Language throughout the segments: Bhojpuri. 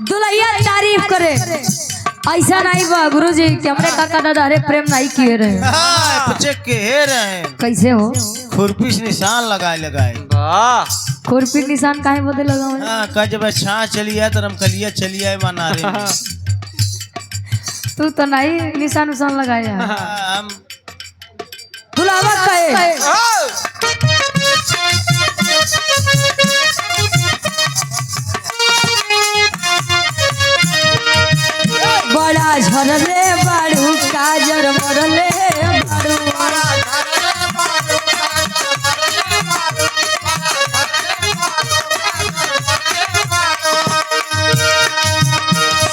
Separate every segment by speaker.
Speaker 1: दुल्हैया तारीफ करे ऐसा नहीं बा गुरुजी कि हमरे काका दादा हरे प्रेम नहीं किए रहे।
Speaker 2: बच्चे कह रहे
Speaker 1: कैसे हो?
Speaker 2: खुरपी से निशान लगाए लगाए।
Speaker 3: वाह
Speaker 1: खुरपी निशान काहे बदे लगाओ?
Speaker 2: हाँ कह जब छाँ चली आए तो रमकलिया चली आए मानारे में।
Speaker 1: तू तो नहीं निशान उशान लगाया।
Speaker 2: हम
Speaker 1: दुलावा कहे बड़ा झरले बाड़ू काजर मरले बाड़ू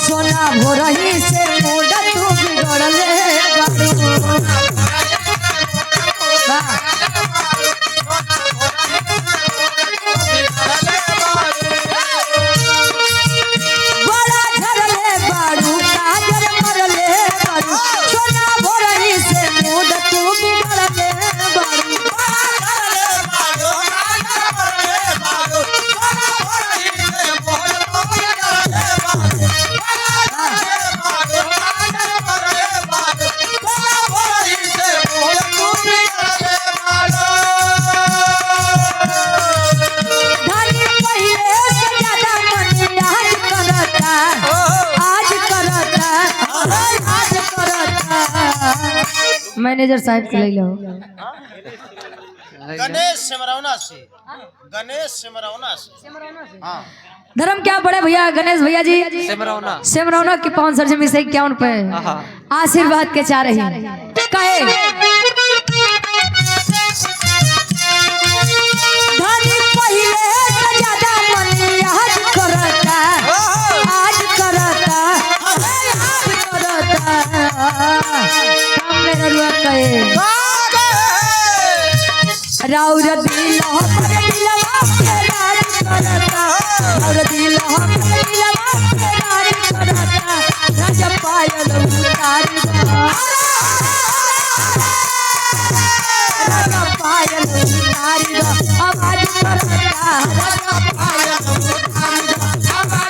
Speaker 1: सोना भोरही से मोड़ा तू बिगड़ले बाड़ू। वाह बड़ा झरले बाड़ू काजर मरले बाड़ू सोना भोरही से मोड़ा तू बिगड़ले बाड़ू। मैनेजर साहब के ले लो।
Speaker 2: गणेश सिमरौना से गणेश सिमरौना से हाँ
Speaker 1: धर्म क्या बड़े भैया गणेश भैया जी सिमरौना की 551 पे आशीर्वाद के चाह रही कहे धनी पहिले से ज्यादा मन आज करता आज करता आज करता सामने रुआ कहे राउर दिल हमर दिलवा के राज करता राउर दिल हमर दिलवा के राज करता राजा पायल उतारी दा राजा पायल उतारी दा आवाज करता राजा पायल उतारी दा आवाज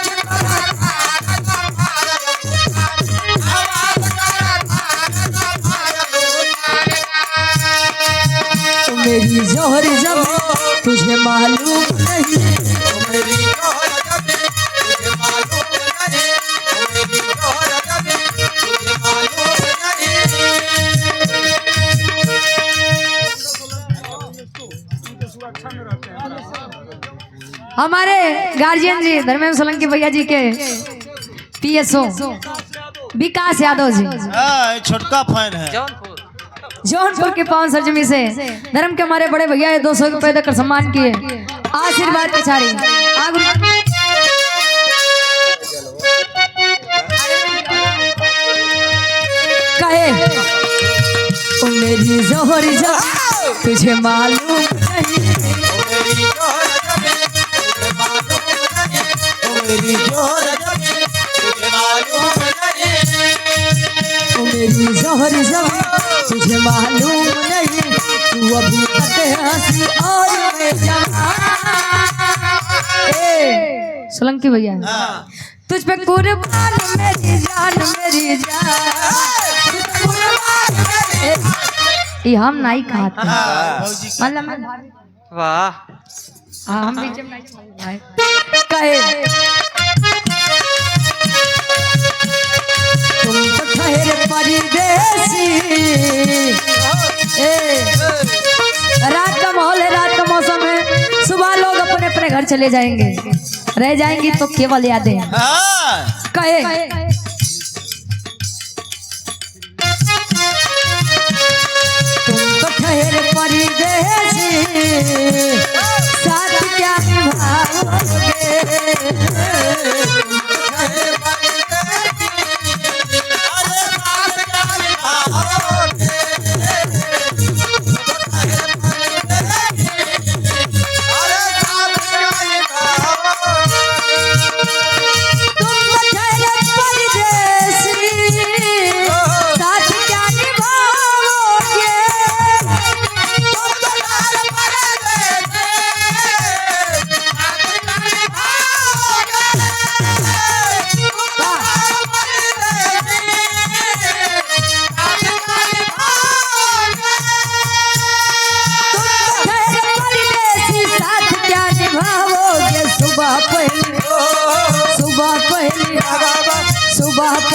Speaker 1: मेरी जोहर जब तुझे मालूम नहीं
Speaker 2: मेरी जोहर जब तुझे मालूम नहीं मेरी जोहर जब तुझे मालूम
Speaker 1: नहीं। हमारे गार्जियन जी धर्मेंद्र सोलंकी भैया जी के पीएसओ विकास यादव जी
Speaker 2: छोटका फैन है
Speaker 1: जौनपुर के पावन सरजमी से धर्म के हमारे बड़े भैया 200 रुपए देकर सम्मान किए आशीर्वाद के छाड़ी कहे ओ मेरी जोहर जब तुझे मालूम नहीं
Speaker 2: मेरी जोहर जब तुझे मालूम नहीं
Speaker 1: मेरी जोहर जब तुझे मालूम नहीं तू अभी तक हंसी और मैं सोलंकी भैया तुझ पे कुर्बान मेरी जान ये हम नहीं खाते मतलब
Speaker 3: वाह
Speaker 1: हम बीच में नहीं कहे तुम तो ठहरे परदेसी रात का माहौल है रात का मौसम है सुबह लोग अपने अपने घर चले जाएंगे रह जाएंगी तो केवल यादें कहे तुम तो ठहरे परदेसी साथ क्या निभाओगे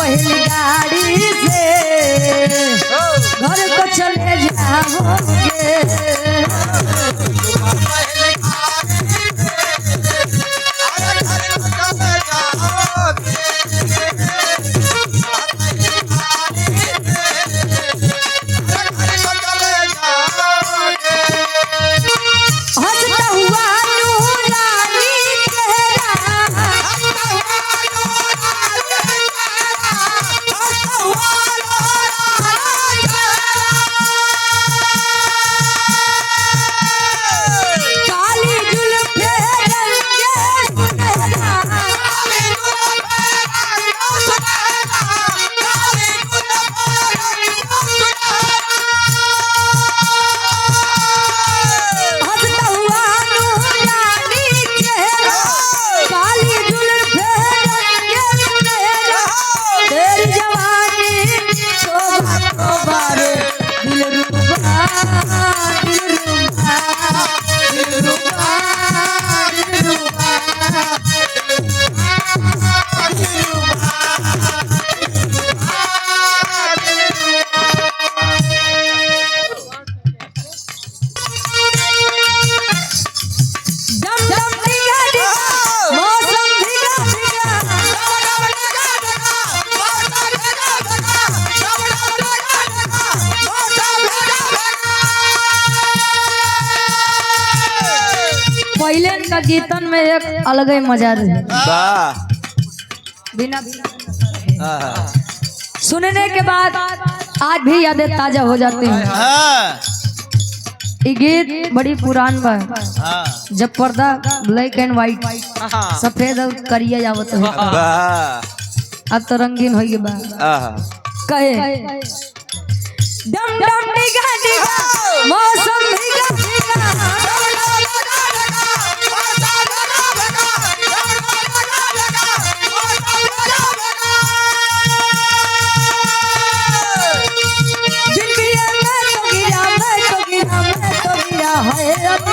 Speaker 1: पहली गाड़ी से घर को चले जाओगे। हंसता हुआ नूरानी चेहरा, काली जुल्फे रंगे सुनहरा, हंसता हुआ नूरानी चेहरा, काली जुल्फे रंगे सुनहरा, तेरी जवानी तौबा तौबा रे दिलरुबा दिलरुबा दिलरुबा दिलरुबा। डम डम डिगा डिगा मौसम भिगा भिगा, पहले का गीतन में एक अलग ही मजा रहे।
Speaker 2: वाह
Speaker 1: बिना सुनने के बाद आज भी यादें ताजा हो जाती हैं।
Speaker 2: हाँ
Speaker 1: ये गीत बड़ी पुरान बा,
Speaker 2: हाँ
Speaker 1: जब पर्दा ब्लैक एंड व्हाइट सफेद और करिया जावत है,
Speaker 2: वाह
Speaker 1: अब तो रंगीन हो गए बा।
Speaker 2: आहा
Speaker 1: कहे डम डम डिगा डिगा मौसम भिगा भिगा, जिंदगी में तो गिरा मैं तो गिरा मैं तो गिरा है अब।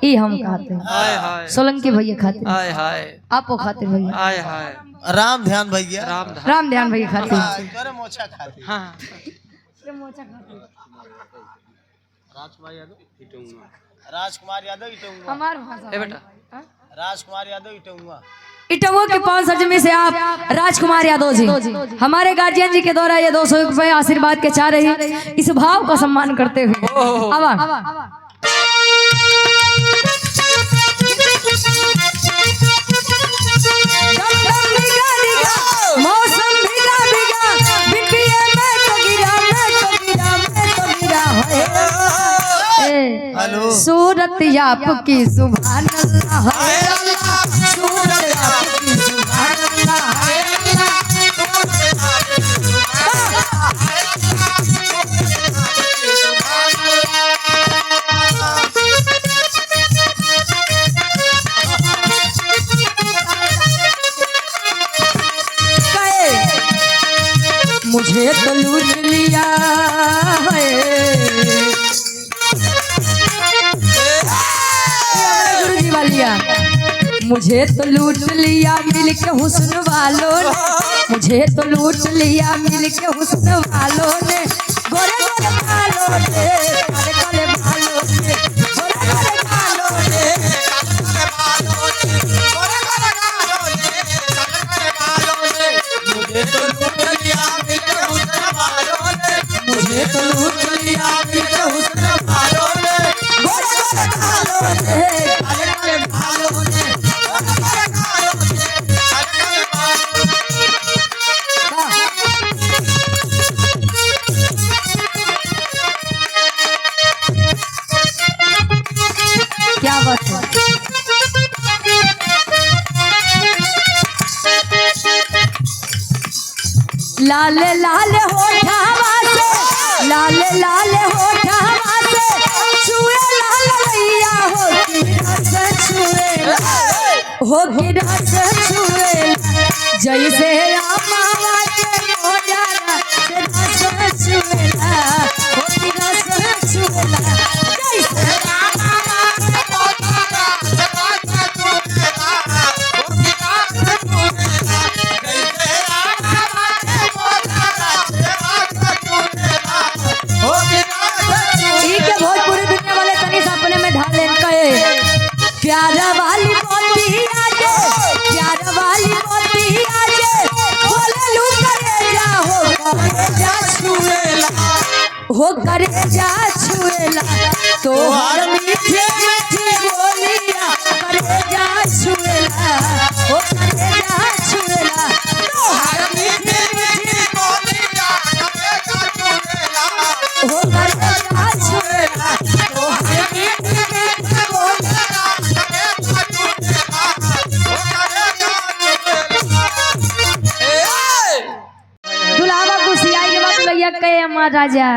Speaker 1: ये हम खाते हैं,
Speaker 3: हाय हाय
Speaker 1: सोलंकी भैया खाते हैं,
Speaker 3: हाय हाय
Speaker 1: आपो खाते भैया,
Speaker 3: हाय हाय
Speaker 2: राम ध्यान भैया
Speaker 3: राम धाम।
Speaker 1: राम ध्यान भैया खाते हैं।
Speaker 2: करे मोछा खाती
Speaker 3: हाँ
Speaker 2: राजकुमार यादव इटुआ
Speaker 1: हमार भाषा
Speaker 3: ए बेटा
Speaker 2: राजकुमार यादव इटुआ
Speaker 1: इटवो के 5 सजमी से आप राजकुमार यादव जी हमारे गार्जियन जी के द्वारा ये 200 रुपए आशीर्वाद के चाह रही, इस भाव का सम्मान करते हुए आवा। मौसम भिगा भिगा बिटिया मैं तो गिरा मैं तो गिरा मैं तो गिरा है।
Speaker 2: हेलो
Speaker 1: सूरत आपकी सुभान अल्लाह है अल्लाह, सूरत आपकी सुभान अल्लाह है मुझे तो लूट लिया है, गुरुजी वालिया मुझे तो लूट लिया मिल के हुस्न वालों ने, मुझे तो लूट लिया मिल के हुस्न वालों ने, गोरे गोरे बालों ने काले काले बालों ने, गोरे गोरे बालों ने
Speaker 2: मुझे तो लूट लिया मिलके हुस्न वालों ने,
Speaker 1: मुझे तो लूट लिया
Speaker 2: मिलके हुस्न वालों ने,
Speaker 1: गोरे गोरे बालों ने
Speaker 2: काले काले बालों ने, काले काले बालों ने, काले काले बालों ने।
Speaker 1: क्या बात है। लाल लाल होठावा से लाल लाल होठावा से छुए लाल लैया हो रस छुए हो रस छुए जैसे अमावा के मोजारा से रस छुए हो रस छुए जैसे
Speaker 2: मुझे
Speaker 1: हो करे जा छुएला तोहर मीठी मीठी बोलिया करे जा छुएला हो करे जा छुएला तोहर मीठी मीठी
Speaker 2: बोलिया करे जा छुएला
Speaker 1: हो करे जा छुएला तोहर मीठी मीठी बोलिया
Speaker 2: करे जा छुएला ओ करे जा छुएला
Speaker 1: दुलावा खुशियाई के बाद भैया कहे हमार राजा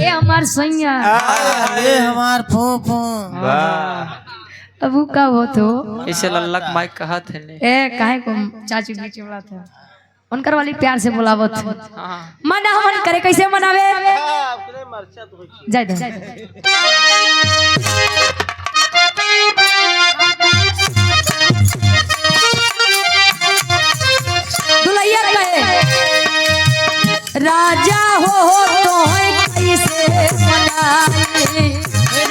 Speaker 1: ये हमार सैया
Speaker 4: अरे हमार फूफू
Speaker 1: अब वो कब हो तो
Speaker 3: इसे लल्लक माइक कहा थे ने
Speaker 1: ए काहे को चाचू बीच में बोला था उनकर वाली प्यार से बुलावत
Speaker 3: हाँ
Speaker 1: मना मन करे कैसे मनावे जाय दे दुलैया कहे राजा हो तो है कैसे मनाई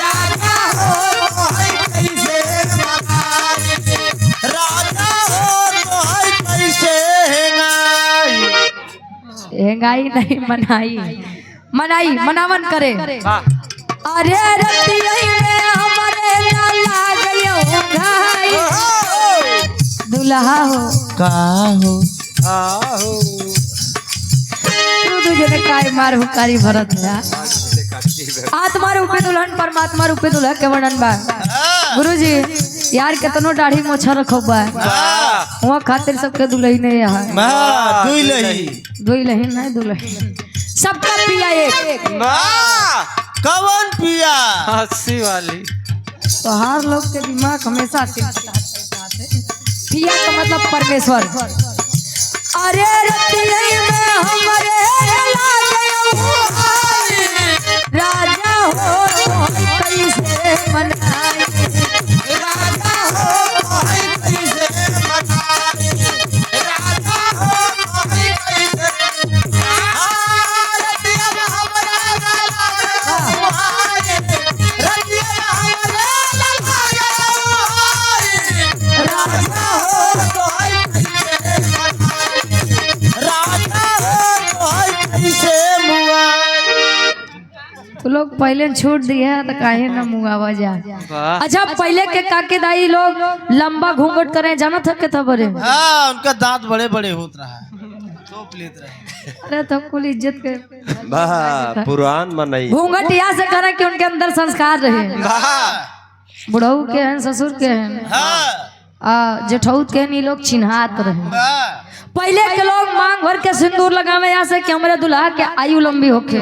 Speaker 1: राजा हो
Speaker 4: तो है कैसे मनाई राजा हो तो है कैसे
Speaker 1: हेंगाई नहीं मनाई मनाई मनावन करे
Speaker 3: हाँ
Speaker 1: अरे रतिया में हमारे ना लागयो घाई दुल्हा हो
Speaker 4: का हो
Speaker 1: तू तुझे ने काय मार हुकारी भरत है आत्मा रूपे दुल्हन परमात्मा रूपे दुल्हा के वर्णन बा गुरुजी यार कितनो दाढ़ी मोछा रखो बा वहाँ खातिर सबके दुल्ही ने यहाँ
Speaker 4: मां दुलही
Speaker 1: दुल्ही नहीं दुल्ही सबका पिया एक
Speaker 4: कवन पिया
Speaker 3: हंसी वाली
Speaker 1: तो हर लोग के दिमाग हमेशा पिया का मतलब परमेश्वर अरे रतिया में हमारे राजा हो तो कैसे मनाई राजा हो तो कैसे
Speaker 2: राजा हो तो कैसे रतिया में हमरा रतिया में हमरा
Speaker 1: राजा हो तो
Speaker 4: राजा हो तो है कैसे मुआ
Speaker 1: तो लोग पहले छूट दिए तो काहे ना मुआवा जा
Speaker 3: वाह
Speaker 1: अच्छा पहले के काके दाई लोग लंबा घूंघट करे जाना था के था बरे
Speaker 4: हाँ उनका दांत बड़े बड़े होत रहा तोप लेत रहे
Speaker 1: अरे तो कुल इज्जत के
Speaker 5: पुरान मनई
Speaker 1: घूंघट यहाँ से करे कि उनके अंदर संस्कार रहे बुढ़ऊ के हैं ससुर के हैं
Speaker 4: हाँ
Speaker 1: जेठौत के हैं ये लोग चिन्हात रहे
Speaker 4: हाँ
Speaker 1: पहले के लोग मांग भर के सिंदूर लगावे यहाँ से कि हमारे दुल्हा के आयु लंबी होके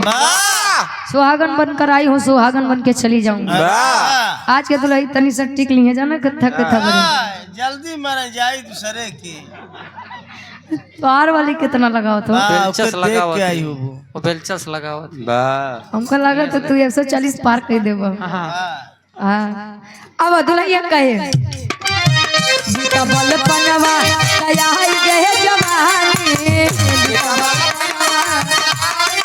Speaker 1: सुहागन बनकर आई हूँ सुहागन बन के चली जाऊंगी आज के दुल्हा तनी से टिक ली है जाना कथा कथा बने
Speaker 4: जल्दी मर जाए दूसरे की
Speaker 1: पार वाली कितना लगाओ तो
Speaker 3: बेलचस लगा हुआ
Speaker 4: के आई
Speaker 3: थी।
Speaker 4: हो
Speaker 3: वो बेलचस लगा हुआ थी।
Speaker 5: वाह
Speaker 1: हमको लगा तो तू 140 पार कर देबो हाँ अब दुल्हा कहे जीता बल पनवा कया है गए जवानी जीता बल पनवा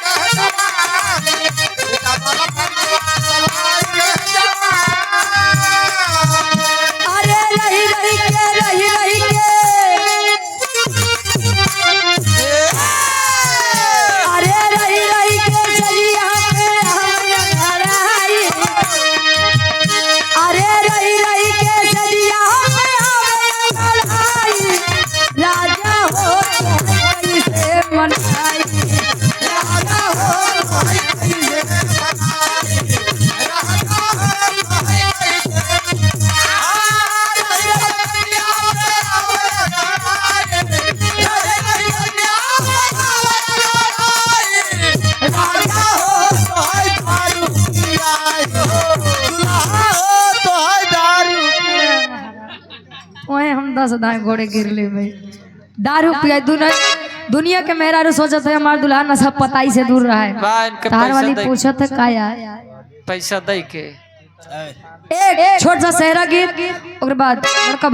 Speaker 1: अरे रही रही के अरे रही के चलिया पे हम घर आई अरे रही के चलिया पे हम घर आई राजा हो कैसे मनाई राजा हो कैसे ओए हम 10 दाएं घोड़े गिर ले भाई दारू पिया दुनिया के मेहरारू सोचत है हमार दुल्हा नशा पताई से दूर रहा है
Speaker 3: वाह इनके
Speaker 1: तार
Speaker 3: पैसा
Speaker 1: वाली
Speaker 3: दे
Speaker 1: पूछत है का यार
Speaker 3: पैसा दे के
Speaker 1: एक छोट सा सहरा गीत ओकर बाद बड़का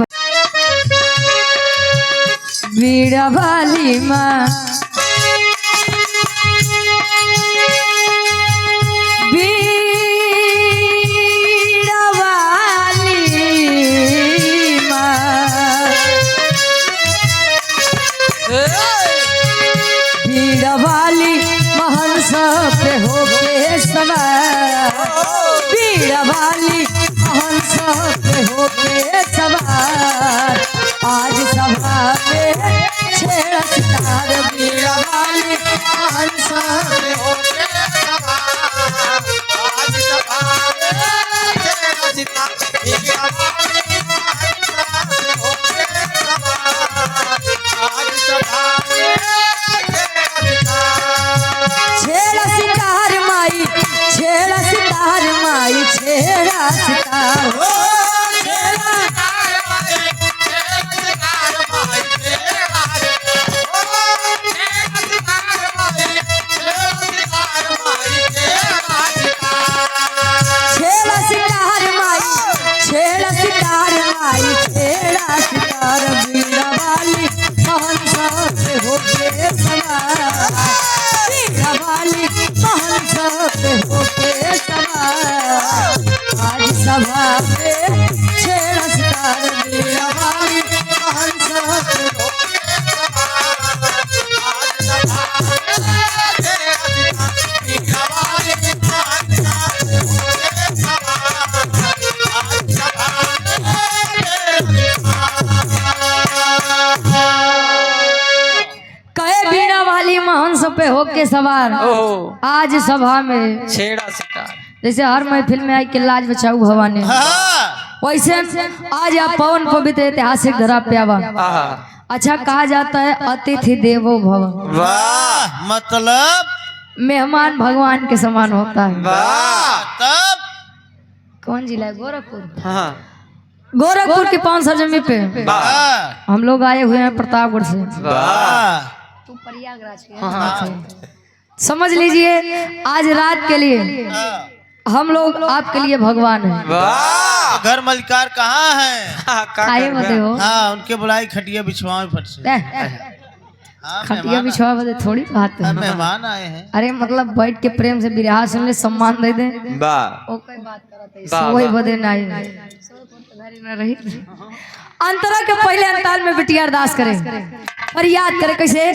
Speaker 1: बीड़ा वाली माँ बीड़ा वाली माँ बीड़ा वाली महंस पे होके सवार बीड़ा वाली हंस पे होके सवार आज सभा में छेड़ सितार बीड़ा वाली हंस
Speaker 2: से होके सवार आज सभा में तेरा सीता हीरा वाली से होके सवार आज सभा में तेरा सीता
Speaker 1: छेड़ा सितार माई छेड़ा सितार माई छेड़ा सितार हो छेड़ा छेड़ा सितार माई छेड़ा सितार माई छेड़ा सितार बीड़ा वाली हंस पे होके सवार बीड़ा वाली हंस पे होके सवार आज सभा में छेड़ा सितार बीड़ा वाली हंस पे कहे बीड़ा वाली महंस पे होके सवार
Speaker 3: ओहो
Speaker 1: आज सभा में
Speaker 3: छेड़ा सितार
Speaker 1: जैसे हर महफिल में आई के लाज बचाऊ भवानी वैसे आज आप पवन पवित्र ऐतिहासिक धरा पे आवा
Speaker 3: आहा
Speaker 1: अच्छा कहा जाता है अतिथि देवो भव
Speaker 4: वाह मतलब
Speaker 1: मेहमान भगवान के समान होता है
Speaker 4: तब
Speaker 1: कौन जिला है गोरखपुर
Speaker 3: हाँ
Speaker 1: गोरखपुर की 5 सरजमी पे
Speaker 4: वाह
Speaker 1: हम लोग आए हुए हैं प्रतापगढ़ से
Speaker 4: वाह
Speaker 1: तू प्रयागराज के समझ लीजिए आज रात के लिए हम लोग आपके लिए भगवान हैं
Speaker 3: वाह
Speaker 4: घर मलिकार कहाँ है?
Speaker 1: आए बदे हो
Speaker 4: हाँ उनके बुलाई खटिया बिछवाओ फट से। हाँ,
Speaker 1: खटिया
Speaker 4: मेहमान
Speaker 1: बिछवा बदे थोड़ी बात है
Speaker 4: मेहमान आए हैं।
Speaker 1: अरे मतलब बैठ के प्रेम से बिरहा सुन ले सम्मान दे दे
Speaker 5: वाह
Speaker 1: ओके बात करत है वही बदे नहीं घरी में रही अंतरा के पहले अंताल में बिटिया अरदास करे और याद करे कैसे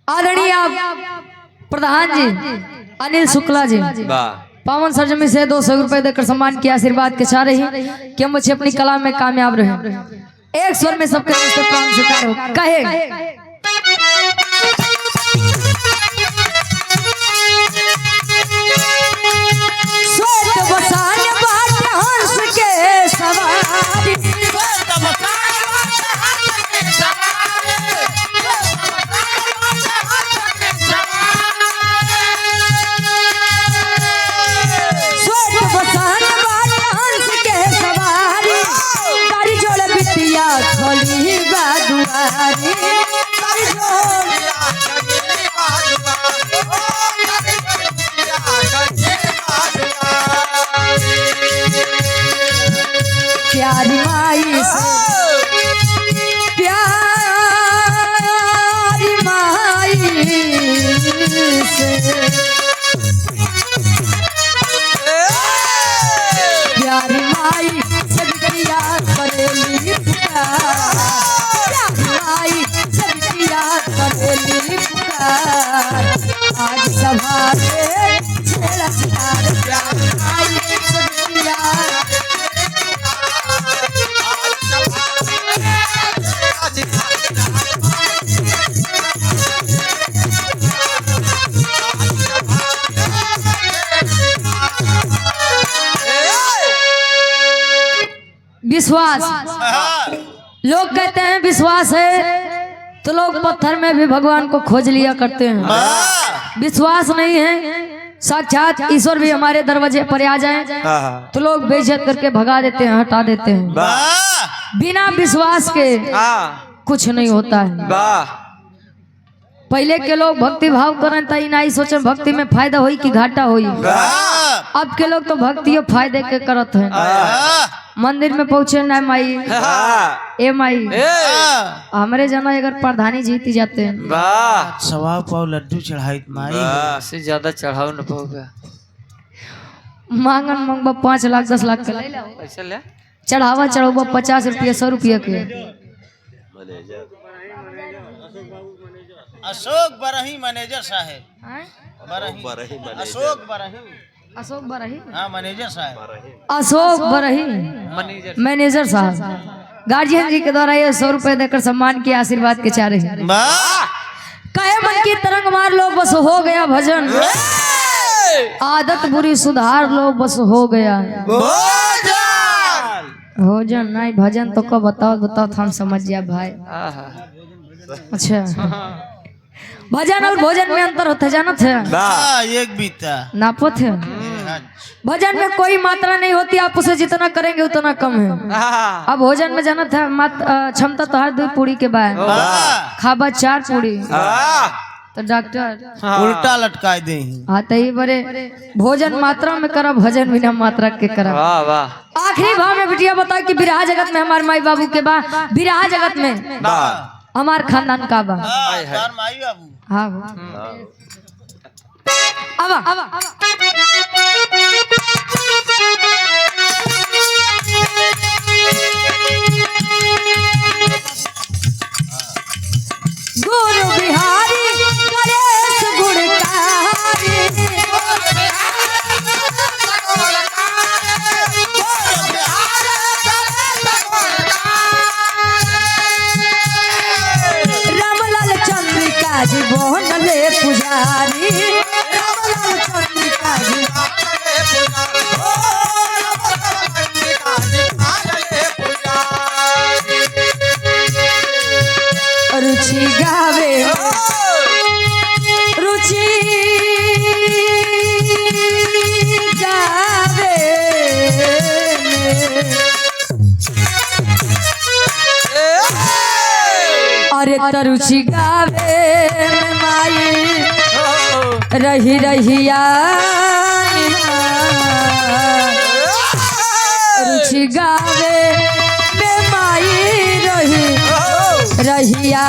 Speaker 1: आदरणीय प्रधान जी अनिल शुक्ला जी
Speaker 5: वाह
Speaker 1: पावन सरजमी से 200 रुपए देकर सम्मान किया आशीर्वाद के चाह रही कि हम बच्चे अपनी कला में कामयाब रहे एक स्वर में सबके रिश्ते प्राण स्वीकार हो कहे स्वर्ग बसान बाट हंस के सवारी स्वर्ग बसान बाट हंस के सवारी गाड़ी जोड़ बिटिया खोली बादुआरी गाड़ी जोड़ प्यारी माई से प्यारी माई से प्यारी माई से बिटिया करेली पुकार प्यारी माई से बिटिया करेली पुकार आज सभा में छेड़ा सितार प्यारी माई से बिटिया विश्वास लोग कहते हैं विश्वास है तो लोग पत्थर में भी भगवान को खोज लिया करते हैं विश्वास नहीं है साक्षात ईश्वर भी हमारे दरवाजे पर आ जाए तो लोग बेइज्जत करके भगा देते हैं हटा देते हैं बिना विश्वास के कुछ नहीं होता है
Speaker 3: वाह
Speaker 1: पहले के लोग भक्ति भाव करें तो नहीं सोचे भक्ति में फायदा होई कि घाटा होई अब के लोग तो भक्ति फायदे के करत हैं मंदिर में पहुंचे ना माई ए माई हमारे जना अगर प्रधानी जीती जाते हैं
Speaker 3: वाह
Speaker 4: सवा पाव लड्डू चढ़ाई माई
Speaker 3: से ज्यादा चढ़ाओ न पाओगे
Speaker 1: मांगन मंगबा 5 लाख 10 लाख के ले लो
Speaker 3: पैसा ले
Speaker 1: चढ़ावा चढ़ावा 50 रुपया 100 रुपया के
Speaker 4: अशोक बरही मैनेजर साहब
Speaker 1: हैं?
Speaker 4: बरही अशोक बरही
Speaker 1: अशोक बरही
Speaker 4: हाँ मैनेजर साहब
Speaker 1: अशोक बरही
Speaker 3: मैनेजर
Speaker 1: मैनेजर साहब गार्जियन जी के द्वारा ये 100 रुपए देकर सम्मान के आशीर्वाद के चाह रहे हैं
Speaker 4: वाह
Speaker 1: कहे मन की तरंग मार लो बस हो गया भजन आदत बुरी सुधार लो बस हो गया भोजन नहीं भजन तो कब बताओ बताओ तो हम समझ जाए भाई
Speaker 3: आहा
Speaker 1: अच्छा भजन और भोजन में अंतर होता है जानत है
Speaker 4: एक बीता
Speaker 1: नापत है भजन में कोई मात्रा नहीं होती आप उसे जितना करेंगे उतना कम है अब भोजन में जानत है क्षमता तो हर 2 पूरी के बाद खाबा 4 पूरी तो डॉक्टर
Speaker 4: उल्टा लटकाए दे
Speaker 1: हाँ तो ये बड़े भोजन मात्रा में करा भजन बिना मात्रा के करा
Speaker 3: वाह वाह
Speaker 1: आखिरी भाव में बिटिया बताओ कि विराह जगत में हमारे माई बाबू के बा विराह जगत में हमार खानदान का बा
Speaker 4: माई बाबू
Speaker 1: हाँ अब गुरु बिहारी गणेश गुणकारी रामलाल चंद्रिका जी बोनले पुजारी रामलाल चंद्रिका जी रुचि गावे रुचि गावे अरे तरुचि गावे में माई रही रहिया रुचि गावे में माई रही रहिया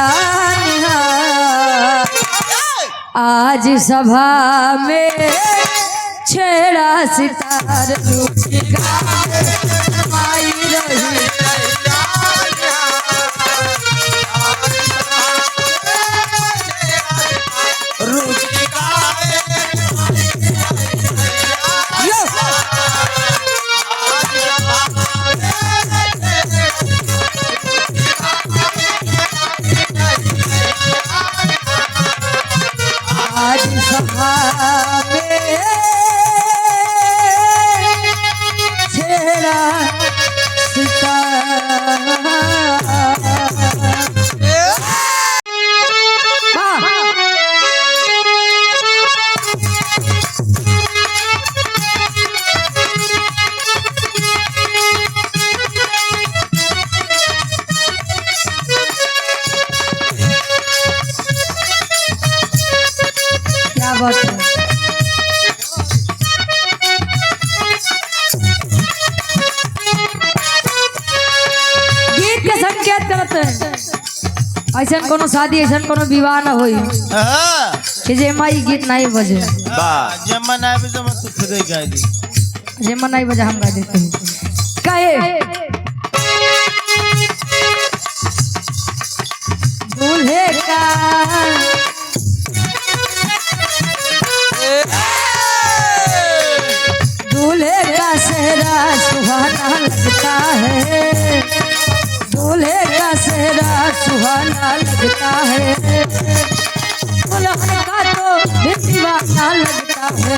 Speaker 1: आज सभा में छेड़ा सितार रुचि गावे माई रही आज सभा में छेड़ा क्या बात है गीत के संकेत करते हैं ऐसा कोनो शादी ऐसा कोनो विवाह ना होई कि जे माई गीत नहीं बजे
Speaker 4: जमन आवे तो मत खुद ही गा दी
Speaker 1: जे मन नहीं बजे हम गा देते हैं कहे दूल्हे का दूल्हे का सेहरा सुहाना लगता है दूल्हे का सेहरा सुहाना लगता है दुल्हन का तो भी दीवाना लगता है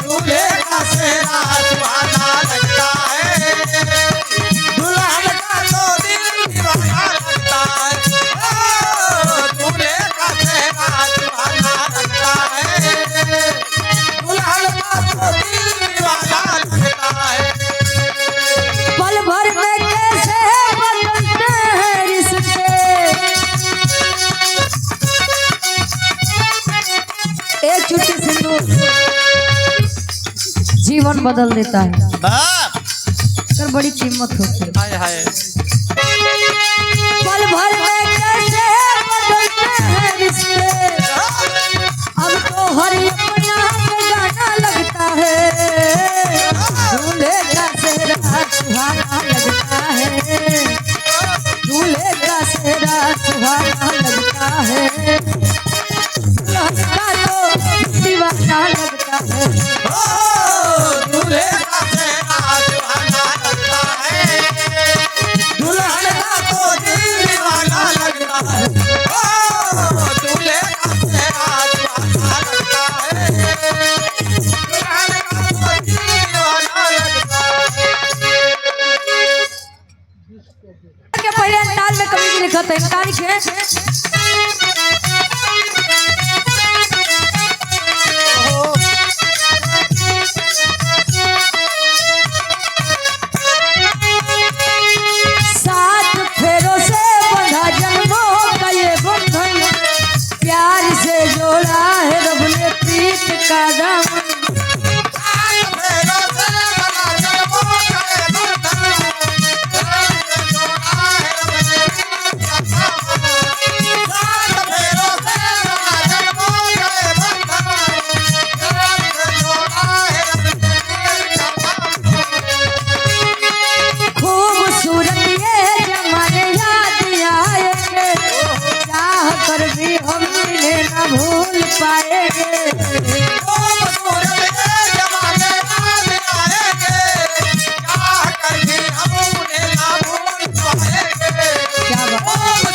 Speaker 2: दूल्हे का सेहरा सुहाना लगता है दुल्हन का तो दिल दीवाना लगता है दूल्हे का सेहरा सुहाना लगता है दुल्हन का तो दिल दीवाना लगता है
Speaker 1: पल भर में कैसे बदलते हैं रिश्ते एक चुटकी सिंदूर जीवन बदल देता है
Speaker 4: बाप
Speaker 1: कर बड़ी कीमत होती है
Speaker 3: हाय हाय
Speaker 1: पल भर में कैसे बदलते हैं रिश्ते अब तो हर अपना गाना लगता है दीवाना लगता है।
Speaker 2: दूल्हे का सेहरा सुहाना लगता है, दुल्हन का तो दिल दीवाना लगता है। दूल्हे का सेहरा सुहाना लगता है, दुल्हन का तो दिल दीवाना लगता है।
Speaker 1: के पहले अंताल में कभी भी लिखा था इनका लिखे सात फेरों से बंधा जन्मों का ये बंधन, प्यार से जोड़ा है रब ने प्रीत का दामन। खूबसूरत ये जमाने याद आएंगे, चाह कर भी हम इन्हें न भूल पाएंगे। क्या बात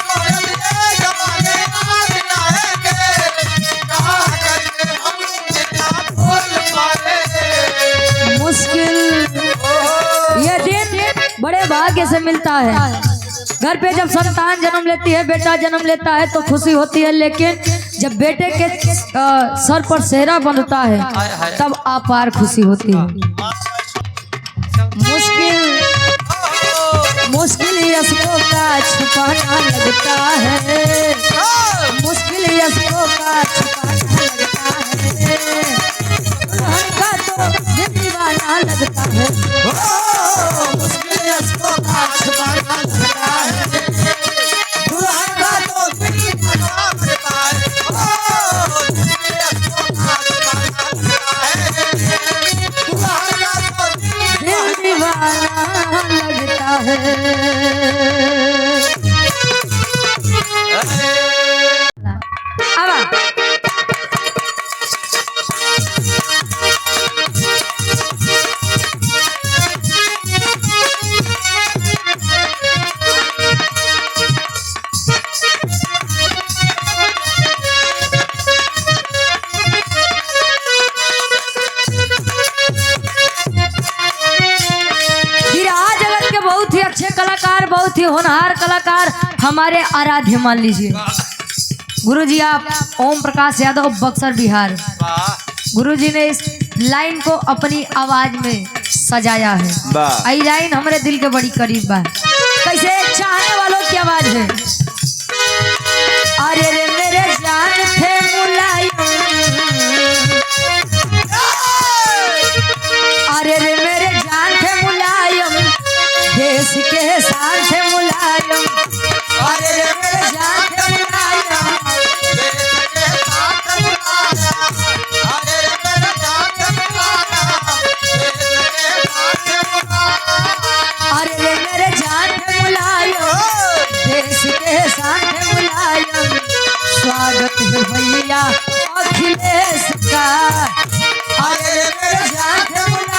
Speaker 1: मुश्किल ये दिन बड़े भाग्य से मिलता है। घर पे जब संतान जन्म लेती है, बेटा जन्म लेता है तो खुशी होती है, लेकिन जब बेटे के सर पर सेहरा बंधता है तब अपार खुशी होती है। मुश्किल यशों का छुपाना लगता है, मुश्किल यशों का छुपाना लगता है, दुल्हन का तो दिल दीवाना लगता है।
Speaker 2: मुश्किल यशों का छुपाना लगता है, दुल्हन का तो दिल दीवाना लगता है। मुश्किल यशों का छुपाना लगता है, दुल्हन का तो
Speaker 1: दिल दीवाना लगता है। अब बहुत ही अच्छे कलाकार, बहुत ही होनहार कलाकार हमारे आराध्य मान लीजिए गुरुजी आप ओम प्रकाश यादव बक्सर बिहार। गुरुजी ने इस लाइन को अपनी आवाज में सजाया है।
Speaker 5: वाह।
Speaker 1: आई लाइन हमारे दिल के बड़ी करीब बा। कैसे चाहने वालों की आवाज है। अरे रे मेरे जान थे मुलायम, अरे रे मेरे जान थे मुलायम, देश के साथ थे मुलायम, अरे रे मेरे जान थे मुलायम, अरे रे मेरे जान थे मुलायम, देश के साथ थे मुलायम। स्वागत है भैया अखिलेश का, अरे रे मेरे जान थे मुलायम,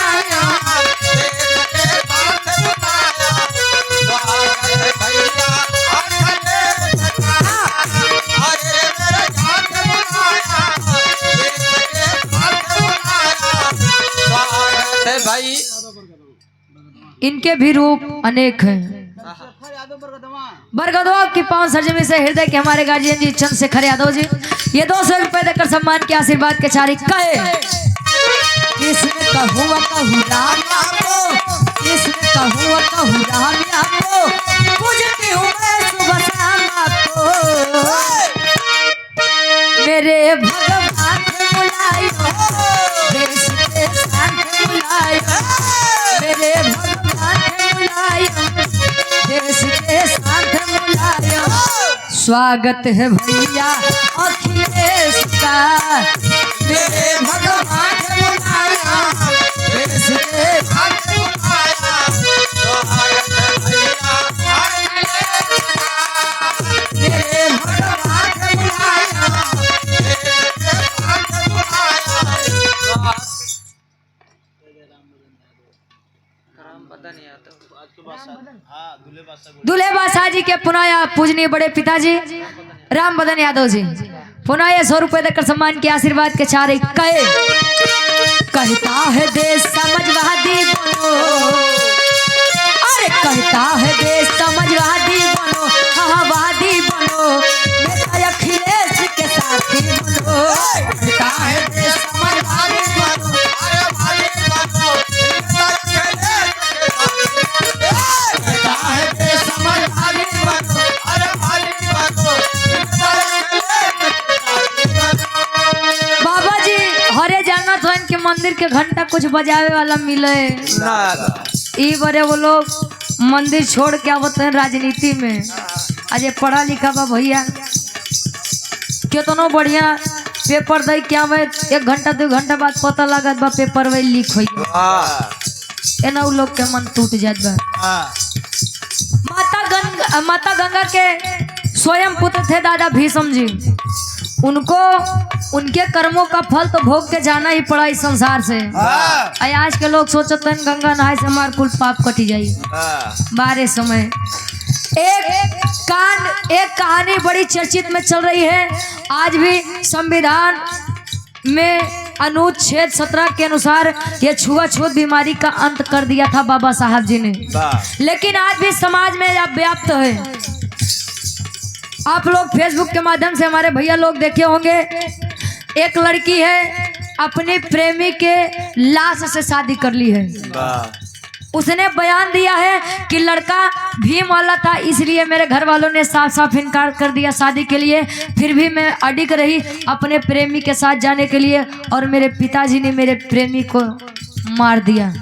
Speaker 3: भाई
Speaker 1: इनके भी रूप अनेक हैं। बरगदवा की पांव सरजमी से हृदय के हमारे गार्जियन जी चंद्रशेखर यादव जी ये 200 रुपए देकर सम्मान के आशीर्वाद के चारी कहे किसने कहूँ कहूँ राम आपको, किसने कहूँ कहूँ राम आपको, पूजती हूँ मैं सुबह शाम आपको। मेरे भगवान के मुलायम, देश के शान के मुलायम, मेरे भगवान के मुलायम, देश के शान के मुलायम। स्वागत है भैया अखिलेश का, मेरे भगवान के मुलायम, देश के शान के मुलायम। स्वागत है भैया अखिलेश का, मेरे भगवान के मुलायम, देश के शान के मुलायम। दूल्हे बादशाह जी के पुनः पूजनीय बड़े पिताजी राम बदन यादव जी पुनः 100 रुपए देकर सम्मान के आशीर्वाद के चारे कहता है देश समझवादी बनो, अरे कहता है देश समझवादी बनो, हाँ वादी बनो, नेता अखिलेश के साथी बनो। कहता है देश समझवादी बनो,
Speaker 2: अरे भाई बनो,
Speaker 1: कहता है देश समझवादी बनो।
Speaker 2: अरे भाई बनो,
Speaker 1: बाबा जी हरे जाना तो इनके मंदिर के घंटा कुछ बजावे वाला मिले, ई बड़े वो लोग मंदिर छोड़ के आवत हैं राजनीति में। अजय पढ़ा लिखा बा भैया कितनो बढ़िया पेपर दे क्या में 1 घंटा 2 घंटा बाद पता लागत बा पेपर वही लीक होई एना उ लोग के मन टूट जात बा। माता गंगा के स्वयं पुत्र थे दादा भीष्म जी, उनको उनके कर्मों का फल तो भोग के जाना ही पड़ा इस संसार से। आज के लोग सोचते हैं गंगा नहाए से हमार कुल पाप कटी जाई। बारे समय एक कहानी बड़ी चर्चित में चल रही है। आज भी संविधान में अनुच्छेद 17 के अनुसार ये छुआछूत बीमारी का अंत कर दिया था बाबा साहब जी ने, लेकिन आज भी समाज में व्याप्त है। आप लोग फेसबुक के माध्यम से हमारे भैया लोग देखे होंगे, एक लड़की है अपने प्रेमी के लाश से शादी कर ली है। उसने बयान दिया है कि लड़का भीम वाला था, इसलिए मेरे घर वालों ने साफ साफ इनकार कर दिया शादी के लिए, फिर भी मैं अडिग रही अपने प्रेमी के साथ जाने के लिए, और मेरे पिताजी ने मेरे प्रेमी को मार दिया।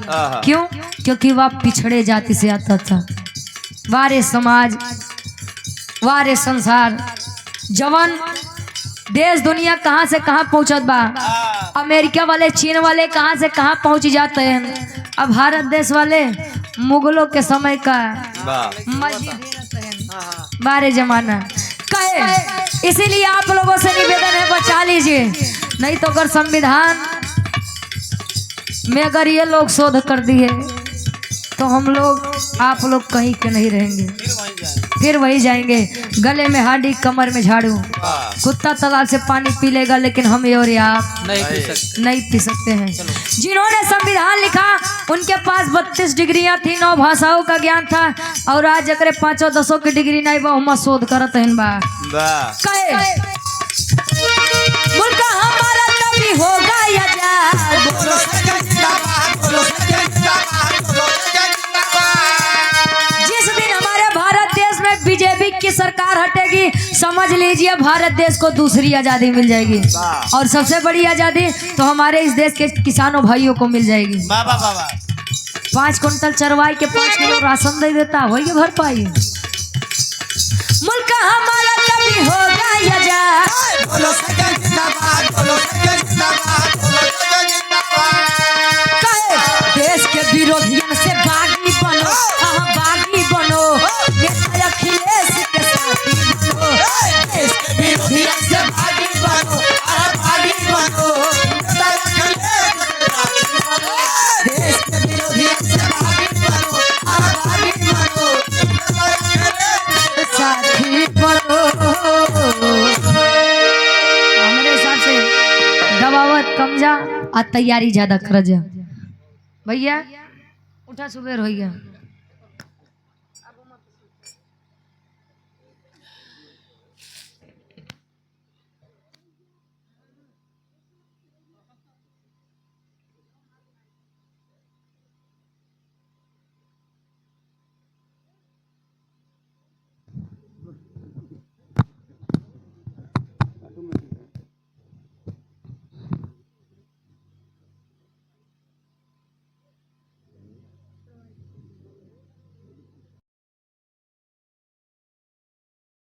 Speaker 1: क्यों? क्योंकि वह पिछड़े जाति से आता था। वारे समाज, वारे संसार, जवान देश दुनिया कहाँ से कहाँ पहुँचत बा। अमेरिका वाले, चीन वाले कहाँ से कहाँ पहुँच जाते हैं। अब भारत देश वाले मुगलों के समय का बारे जमाना कहे। इसीलिए आप लोगों से निवेदन है बचा लीजिए, नहीं तो अगर संविधान में अगर ये लोग शोध कर दिए तो हम लोग आप लोग कहीं के नहीं रहेंगे, फिर वही जाएंगे। गले में हाडी, कमर में झाड़ू, कुत्ता तालाब से पानी पी लेगा, लेकिन हम और आप नहीं पी सकते हैं। जिन्होंने संविधान लिखा उनके पास 32 डिग्रियां थी, 9 भाषाओं का ज्ञान था, और आज अगर 5-10 की डिग्री नहीं बा हम शोध करत हैं बा। मुल्क हमारा तभी होगा आजाद,
Speaker 2: बोलो जिंदाबाद, बोलो जिंदाबाद।
Speaker 1: जिस दिन हमारे भारत देश में बीजेपी की सरकार हटेगी, समझ लीजिए भारत देश को दूसरी आजादी मिल जाएगी, और सबसे बड़ी आजादी तो हमारे इस देश के किसानों भाइयों को मिल जाएगी। 5 कुंटल चरवाई के 5 किलो राशन दे देता, वही भर पाई। मुल्क हमारा तभी होगा आजाद,
Speaker 2: बोलो जिंदाबाद, बोलो जिंदाबाद, बोलो जिंदाबाद।
Speaker 1: देश के विरोधियों से बागी बनो, बागी बनो, नेता अखिलेश के साथी बनो।
Speaker 2: देश के विरोधियों से भागी बनो, अरे भागी बनो, नेता अखिलेश के साथी बनो। देश के विरोधियों से भागी बनो, अरे भागी बनो, नेता अखिलेश के
Speaker 1: साथी बनो। हमारे हिसाब से दबावत कम जा और तैयारी ज्यादा कर जा। भैया उठा सुबह हो गया।